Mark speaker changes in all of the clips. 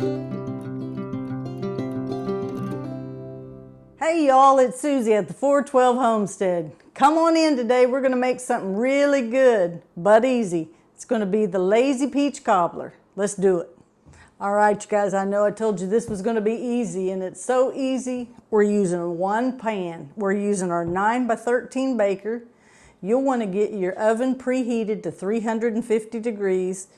Speaker 1: Hey y'all, it's Susie at the 412 Homestead. Come on in today. We're going to make something really good but easy. It's going to be the lazy peach cobbler. Let's do it. All right, you guys, I know I told you this was going to be easy, and it's so easy. We're using one pan. We're using our 9x13 baker. You'll want to get your oven preheated to 350 degrees.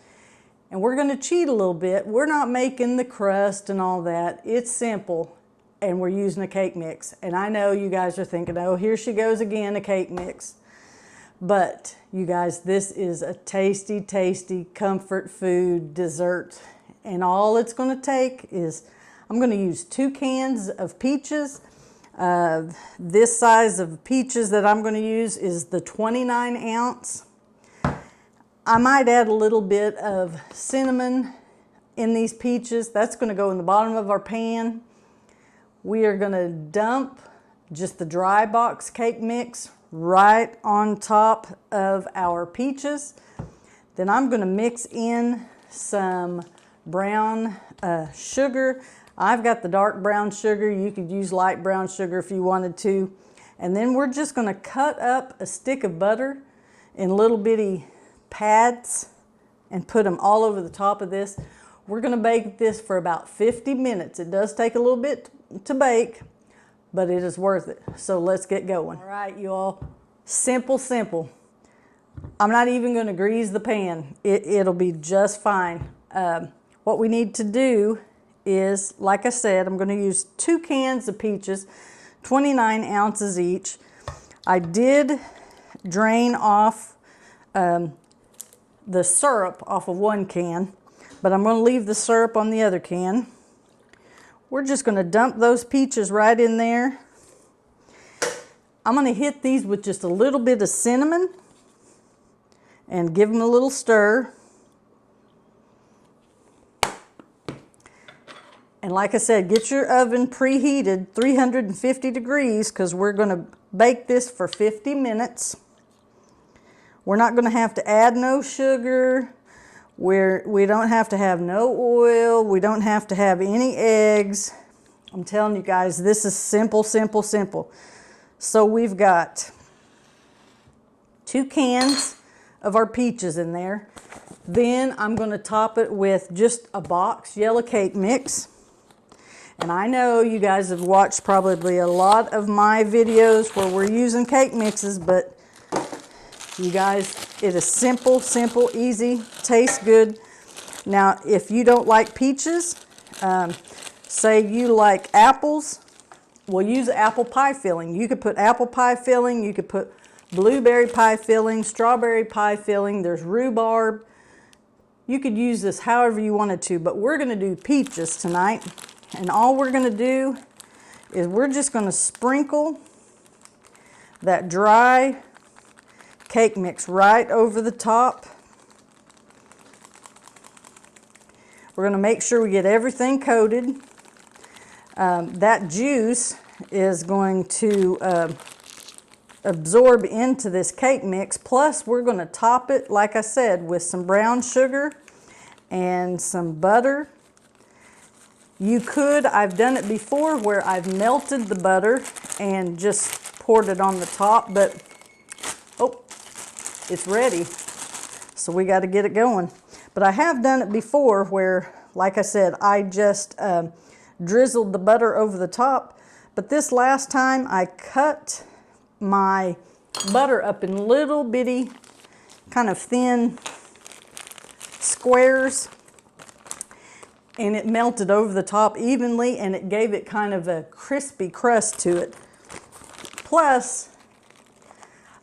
Speaker 1: And we're going to cheat a little bit. We're not making the crust and all that. It's simple. And we're using a cake mix. And I know you guys are thinking, oh, here she goes again, a cake mix. But you guys, this is a tasty, tasty comfort food dessert. And all it's going to take is, I'm going to use 2 cans of peaches. This size of peaches that I'm going to use is the 29 ounce. I might add a little bit of cinnamon in these peaches. That's going to go in the bottom of our pan. We are going to dump just the dry box cake mix right on top of our peaches. Then I'm going to mix in some brown sugar. I've got the dark brown sugar. You could use light brown sugar if you wanted to. And then we're just going to cut up a stick of butter in little bitty pads and put them all over the top of this. We're going to bake this for about 50 minutes. It does take a little bit to bake, but it is worth it. So let's get going. All right, you all. Simple, simple. I'm not even going to grease the pan. It'll be just fine. What we need to do is, like I said, I'm going to use 2 cans of peaches, 29 ounces each. I did drain off the syrup off of 1 can, but I'm going to leave the syrup on the other can. We're just going to dump those peaches right in there. I'm going to hit these with just a little bit of cinnamon and give them a little stir. And like I said, get your oven preheated 350 degrees because we're going to bake this for 50 minutes. We're not going to have to add no sugar. We don't have to have no oil. We don't have to have any eggs. I'm telling you guys, this is simple, simple, simple. So we've got 2 cans of our peaches in there. Then I'm going to top it with just a box yellow cake mix. And I know you guys have watched probably a lot of my videos where we're using cake mixes, but you guys, it is simple, simple, easy, tastes good. Now, if you don't like peaches, say you like apples, we'll use apple pie filling. You could put apple pie filling, you could put blueberry pie filling, strawberry pie filling, there's rhubarb. You could use this however you wanted to, but we're going to do peaches tonight. And all we're going to do is we're just going to sprinkle that dry cake mix right over the top. We're going to make sure we get everything coated. That juice is going to absorb into this cake mix. Plus, we're going to top it, like I said, with some brown sugar and some butter. You could, I've done it before where I've melted the butter and just poured it on the top, but oh, it's ready. So we got to get it going. But I have done it before where, like I said, I just drizzled the butter over the top. But this last time I cut my butter up in little bitty, kind of thin squares. And it melted over the top evenly, and it gave it kind of a crispy crust to it. Plus,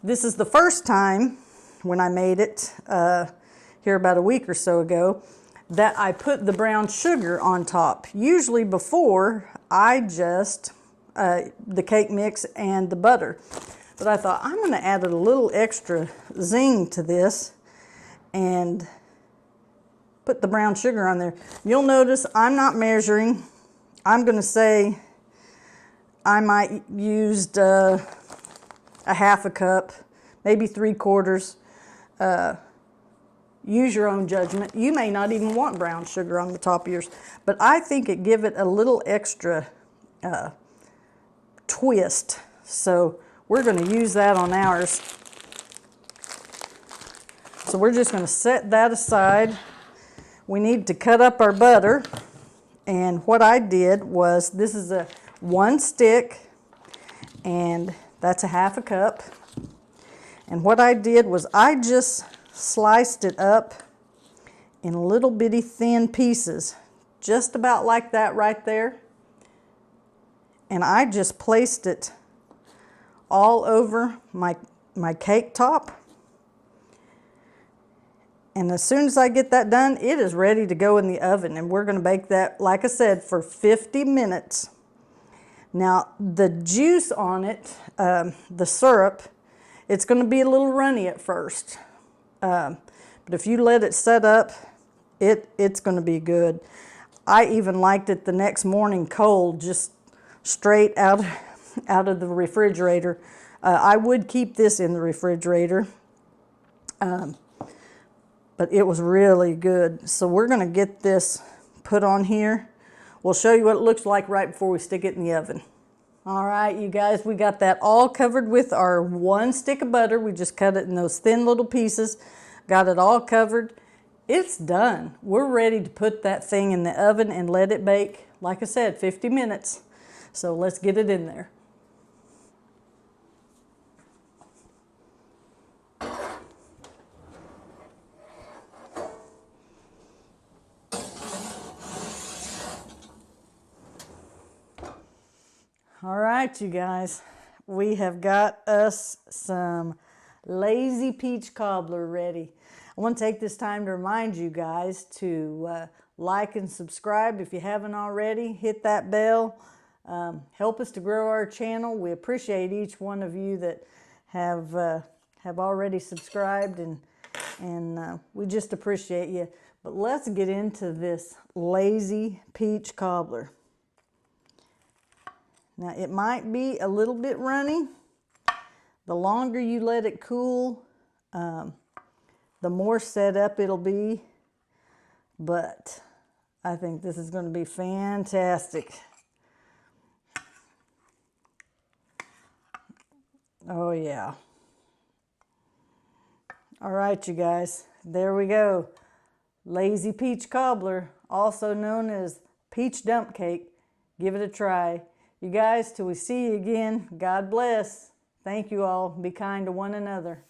Speaker 1: this is the first time when I made it here about a week or so ago that I put the brown sugar on top. Usually before, I just, the cake mix and the butter. But I thought, I'm going to add a little extra zing to this and put the brown sugar on there. You'll notice I'm not measuring. I'm going to say I might used a half a cup, maybe 3/4. Use your own judgment. You may not even want brown sugar on the top of yours, but I think it give it a little extra twist. So we're going to use that on ours. So we're just going to set that aside. We need to cut up our butter. And what I did was, this is a 1 stick, and that's a 1/2 cup. And what I did was I just sliced it up in little bitty thin pieces, just about like that right there. And I just placed it all over my cake top. And as soon as I get that done, it is ready to go in the oven. And we're going to bake that, like I said, for 50 minutes. Now, the juice on it, the syrup, it's going to be a little runny at first. But if you let it set up, it's going to be good. I even liked it the next morning cold, just straight out of the refrigerator. I would keep this in the refrigerator. But it was really good. So we're going to get this put on here. We'll show you what it looks like right before we stick it in the oven. All right, you guys, we got that all covered with our 1 stick of butter. We just cut it in those thin little pieces. Got it all covered. It's done. We're ready to put that thing in the oven and let it bake, like I said, 50 minutes. So let's get it in there. All right, you guys, we have got us some lazy peach cobbler ready. I want to take this time to remind you guys to like and subscribe if you haven't already. Hit that bell. Help us to grow our channel. We appreciate each one of you that have already subscribed, and we just appreciate you. But let's get into this lazy peach cobbler. Now, it might be a little bit runny. The longer you let it cool, the more set up it'll be. But I think this is going to be fantastic. Oh, yeah. All right, you guys, there we go. Lazy peach cobbler, also known as peach dump cake. Give it a try. You guys, till we see you again, God bless. Thank you all. Be kind to one another.